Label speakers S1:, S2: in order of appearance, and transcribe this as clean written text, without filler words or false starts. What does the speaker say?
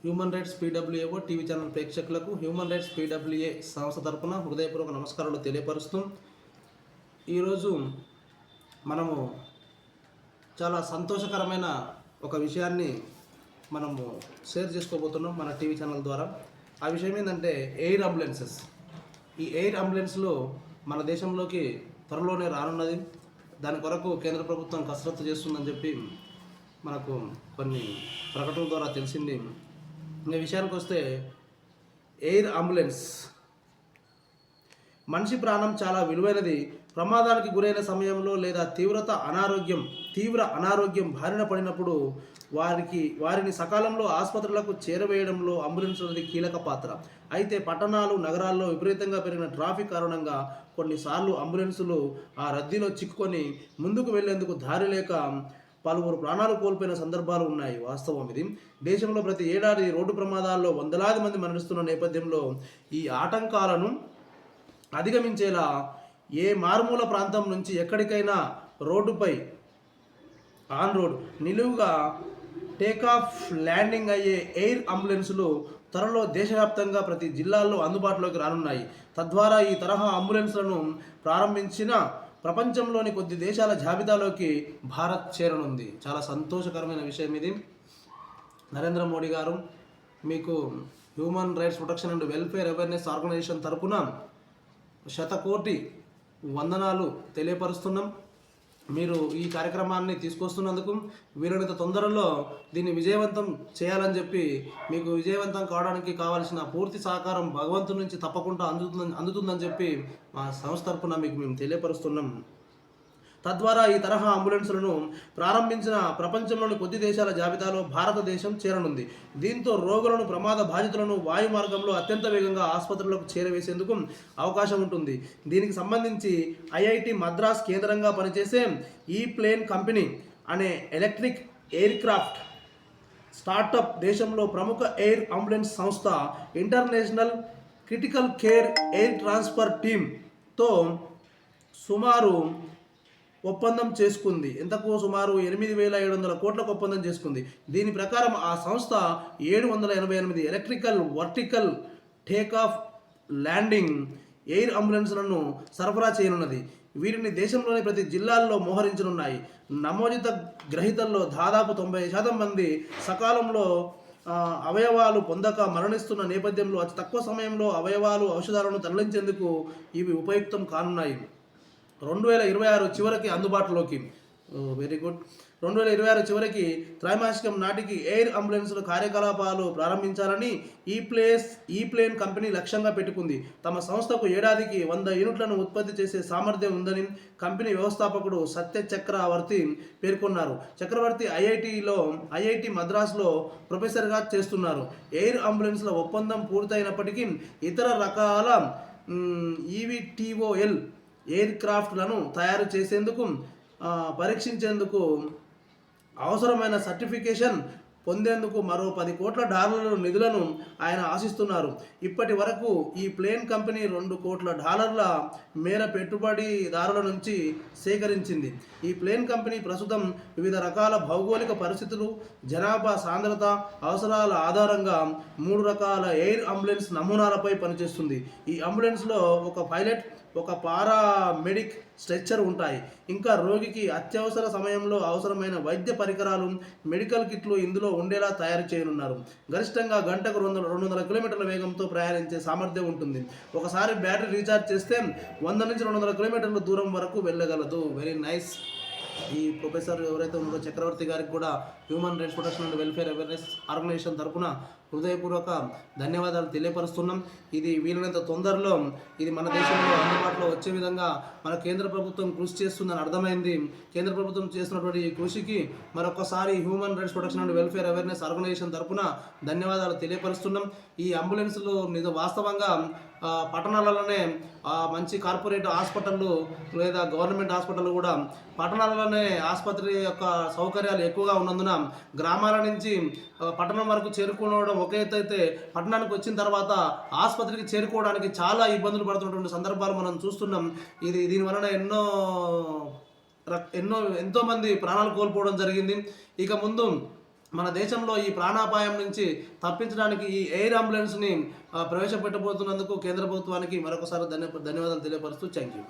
S1: Human rights పీడబ్ల్యూఏఓ TV channel ప్రేక్షకులకు human rights PWA సంస్థ తరపున హృదయపూర్వక నమస్కారాలు తెలియపరుస్తూ ఈరోజు మనము చాలా సంతోషకరమైన ఒక విషయాన్ని మనము షేర్ చేసుకోబోతున్నాం మన టీవీ ఛానల్ ద్వారా. ఆ విషయం ఏంటంటే ఎయిర్ అంబులెన్సెస్. ఈ ఎయిర్ అంబులెన్స్లో మన దేశంలోకి త్వరలోనే రానున్నది. దాని కొరకు కేంద్ర ప్రభుత్వం కసరత్తు చేస్తుందని చెప్పి మనకు కొన్ని ప్రకటనల ద్వారా తెలిసింది. ఇంకా విషయానికి వస్తే ఎయిర్ అంబులెన్స్, మనిషి ప్రాణం చాలా విలువైనది. ప్రమాదానికి గురైన సమయంలో లేదా తీవ్ర అనారోగ్యం బారిన పడినప్పుడు వారిని సకాలంలో ఆసుపత్రులకు చేరవేయడంలో అంబులెన్స్లది కీలక పాత్ర. అయితే పట్టణాలు, నగరాల్లో విపరీతంగా పెరిగిన ట్రాఫిక్ కారణంగా కొన్నిసార్లు అంబులెన్సులు ఆ రద్దీలో చిక్కుకొని ముందుకు వెళ్లేందుకు దారి లేక పలువురు ప్రాణాలు కోల్పోయిన సందర్భాలు ఉన్నాయి. వాస్తవం ఇది. దేశంలో ప్రతి ఏడాది రోడ్డు ప్రమాదాల్లో వందలాది మంది మరణిస్తున్న నేపథ్యంలో ఈ ఆటంకాలను అధిగమించేలా ఏ మారుమూల ప్రాంతం నుంచి ఎక్కడికైనా రోడ్డుపై ఆన్ రోడ్ నిలువుగా టేకాఫ్, ల్యాండింగ్ అయ్యే ఎయిర్ అంబులెన్సులు త్వరలో దేశవ్యాప్తంగా ప్రతి జిల్లాల్లో అందుబాటులోకి రానున్నాయి. తద్వారా ఈ తరహా అంబులెన్స్లను ప్రారంభించిన ప్రపంచంలోని కొద్ది దేశాల జాబితాలోకి భారత్ చేరనుంది. చాలా సంతోషకరమైన విషయం ఇది. నరేంద్ర మోడీ గారు మీకు human rights protection and welfare awareness organisation తరపున 100 కోటి వందనాలు తెలియపరుస్తున్నాం. మీరు ఈ కార్యక్రమాన్ని తీసుకొస్తున్నందుకు వీలైనంత తొందరలో దీన్ని విజయవంతం చేయాలని చెప్పి, మీకు విజయవంతం కావడానికి కావాల్సిన పూర్తి సహకారం భగవంతుడి నుంచి తప్పకుండా అందుతుందని చెప్పి మా సంస్థ తరపున మీకు మేము తెలియపరుస్తున్నాం. తద్వారా ఈ తరహా అంబులెన్సులను ప్రారంభించిన ప్రపంచంలోని కొద్ది దేశాల జాబితాలో భారతదేశం చేరనుంది. దీంతో రోగులను, ప్రమాద బాధితులను వాయు మార్గంలో అత్యంత వేగంగా ఆసుపత్రులకు చేరవేసేందుకు అవకాశం ఉంటుంది. దీనికి సంబంధించి ఐఐటి మద్రాస్ కేంద్రంగా పనిచేసే ఈ ప్లేన్ కంపెనీ అనే ఎలక్ట్రిక్ ఎయిర్ క్రాఫ్ట్ స్టార్టప్ దేశంలో ప్రముఖ ఎయిర్ అంబులెన్స్ సంస్థ international critical care air transfer టీమ్తో సుమారు ఒప్పందం చేసుకుంది. ఎంతకు సుమారు 8,700 కోట్లకు ఒప్పందం చేసుకుంది. దీని ప్రకారం ఆ సంస్థ 788 electrical vertical takeoff, landing air అంబులెన్స్లను సరఫరా చేయనున్నది. వీరిని దేశంలోని ప్రతి జిల్లాల్లో మోహరించనున్నాయి. నమోదిత గ్రహీతల్లో దాదాపు 90% మంది సకాలంలో అవయవాలు పొందక మరణిస్తున్న నేపథ్యంలో అతి తక్కువ సమయంలో అవయవాలు, ఔషధాలను తరలించేందుకు ఇవి ఉపయుక్తం కానున్నాయి. 2026 చివరికి అందుబాటులోకి. Very good. 2026 చివరికి త్రైమాసికం నాటికి ఎయిర్ అంబులెన్స్ల కార్యకలాపాలు ప్రారంభించాలని ఈ ప్లేన్ కంపెనీ లక్ష్యంగా పెట్టుకుంది. తమ సంస్థకు ఏడాదికి 100 యూనిట్లను ఉత్పత్తి చేసే సామర్థ్యం ఉందని కంపెనీ వ్యవస్థాపకుడు సత్య చక్రవర్తి పేర్కొన్నారు. చక్రవర్తి ఐఐటి మద్రాసులో ప్రొఫెసర్గా చేస్తున్నారు. ఎయిర్ అంబులెన్స్ల ఒప్పందం పూర్తయినప్పటికీ ఇతర రకాల ఈవీటీఓఎల్ ఎయిర్ క్రాఫ్ట్లను తయారు చేసేందుకు, పరీక్షించేందుకు అవసరమైన సర్టిఫికేషన్ పొందేందుకు మరో $10 కోట్ల నిధులను ఆయన ఆశిస్తున్నారు. ఇప్పటి వరకు ఈ ప్లేన్ కంపెనీ $2 కోట్ల మేర పెట్టుబడిదారుల నుంచి సేకరించింది. ఈ ప్లేన్ కంపెనీ ప్రస్తుతం వివిధ రకాల భౌగోళిక పరిస్థితులు, జనాభా సాంద్రత అవసరాల ఆధారంగా 3 రకాల ఎయిర్ అంబులెన్స్ నమూనాలపై పనిచేస్తుంది. ఈ అంబులెన్స్లో ఒక పైలట్, ఒక పారామెడిక్, స్ట్రెచ్చర్ ఉంటాయి. ఇంకా రోగికి అత్యవసర సమయంలో అవసరమైన వైద్య పరికరాలు, మెడికల్ కిట్లు ఇందులో ఉండేలా తయారు చేయనున్నారు. గరిష్టంగా గంటకు 200 కిలోమీటర్ల వేగంతో ప్రయాణించే సామర్థ్యం ఉంటుంది. ఒకసారి బ్యాటరీ రీఛార్జ్ చేస్తే 100 నుంచి 200 కిలోమీటర్ల దూరం వరకు వెళ్ళగలదు. Very nice. ఈ ప్రొఫెసర్ ఎవరైతే ఉన్నారో చక్రవర్తి గారికి కూడా human rights protection and welfare awareness organisation తరపున హృదయపూర్వక ధన్యవాదాలు తెలియపరుస్తున్నాం. ఇది వీలైనంత తొందరలో ఇది మన దేశంలో అందుబాటులో వచ్చే విధంగా మన కేంద్ర ప్రభుత్వం కృషి చేస్తుందని అర్థమైంది. కేంద్ర ప్రభుత్వం చేస్తున్నటువంటి ఈ కృషికి మరొకసారి human rights protection and welfare awareness organisation తరపున ధన్యవాదాలు తెలియపరుస్తున్నాం. ఈ అంబులెన్స్లు వాస్తవంగా పట్టణాలలోనే మంచి కార్పొరేట్ హాస్పిటళ్ళు లేదా గవర్నమెంట్ హాస్పిటల్ కూడా పట్టణాలలోనే ఆసుపత్రి యొక్క సౌకర్యాలు ఎక్కువగా ఉన్నందున గ్రామాల నుంచి పట్టణం వరకు చేరుకోవడం ఒక ఎత్తు అయితే, పట్టణానికి వచ్చిన తర్వాత ఆసుపత్రికి చేరుకోవడానికి చాలా ఇబ్బందులు పడుతున్నటువంటి సందర్భాలు మనం చూస్తున్నాం. దీనివలన ఎంతోమంది ప్రాణాలు కోల్పోవడం జరిగింది. ఇక ముందు మన దేశంలో ఈ ప్రాణాపాయం నుంచి తప్పించడానికి ఈ ఎయిర్ అంబులెన్స్ని ప్రవేశపెట్టబోతున్నందుకు కేంద్ర ప్రభుత్వానికి మరొకసారి ధన్యవాదాలు తెలియపరుస్తూ థ్యాంక్ యూ.